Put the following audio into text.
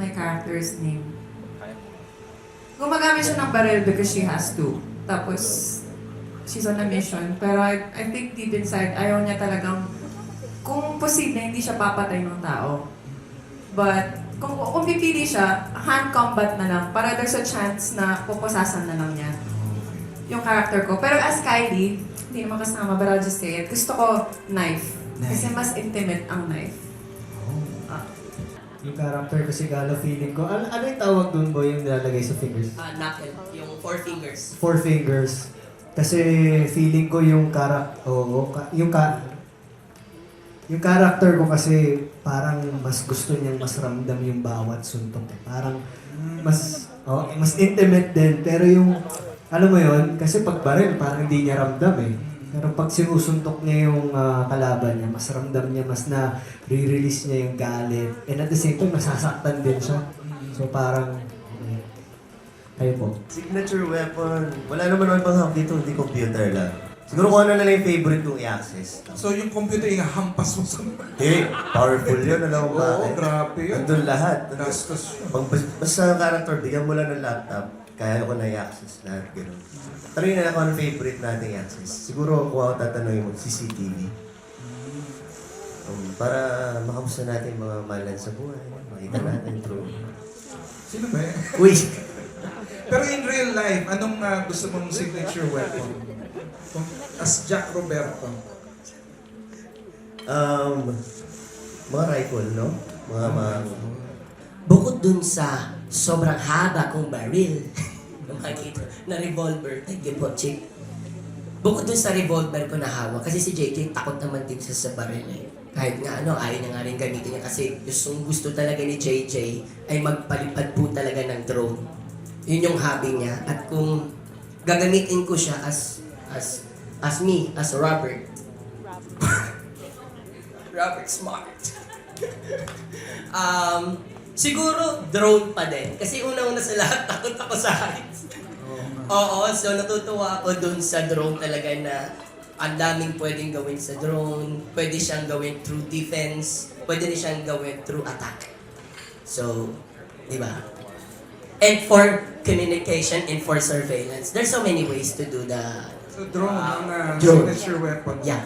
my character's name. Gumagamit siya ng baril because she has to. Tapos, she's on a mission. Pero I think deep inside, ayaw niya talagang, kung posible, hindi siya papatay ng tao. But, kung pipili siya, hand combat na lang. Para there's a chance na pupusasan na lang niya yung character ko. Pero as Kylie, hindi naman kasama, but I'll just say it. Gusto ko knife. Kasi mas intimate ang knife. Yung character ko si Galo, feeling ko, ano yung tawag doon boy yung nilalagay sa fingers? Knuckle, yung 4 fingers. 4 fingers. Kasi feeling ko yung yung character ko kasi parang mas gusto niyang mas ramdam yung bawat suntok. Parang mas intimate din. Pero yung, alam mo yon kasi pag baril, parang hindi niya ramdam eh. Pero pag sinusuntok niya yung kalaban niya, mas ramdam niya, mas na-release niya yung galit. And at the same time, masasaktan din siya. So parang, kayo po. Signature weapon. Wala naman ako ibang hack dito, hindi computer lang. Siguro kung ano na lang yung favorite kong i-access. So yung computer yung hampas mo sa... Powerful yun, alam mo ba? Oo, grabe yun. Andun lahat. Gastos yun. Basta character, bigyan mo lang ng laptop, kaya ko na i-access lahat. Ganun. Tanungin na lang kung ano favorite nating i-access. Siguro kung ako tatanungin mo, CCTV. Para makamusta natin mga malan sa buhay. Makita natin through. Sino ba yan? Uy! Pero in real life, anong gusto mong signature weapon? As Jack Roberto. Mga rifle, no? Mga... Bukod dun sa sobrang haba kong baril, makikita, na revolver, thank you po, Chick. Bukod dun sa revolver ko na hawak, kasi si JJ takot naman din siya sa baril eh. Kahit nga ayaw niya nga rin gamitin niya kasi gusto talaga ni JJ ay magpalipad po talaga ng drone. Yun yung hobby niya. At kung gagamitin ko siya as Robert. Robert Smart. Siguro drone pa din. Kasi una-una sa lahat, takot ako sa heights. Oo, so natutuwa ako dun sa drone talaga na ang daming pwedeng gawin sa drone. Pwede siyang gawin through defense. Pwede rin siyang gawin through attack. So, di ba? And for communication and for surveillance. There's so many ways to do the So drone ang drone. signature weapon. Yeah.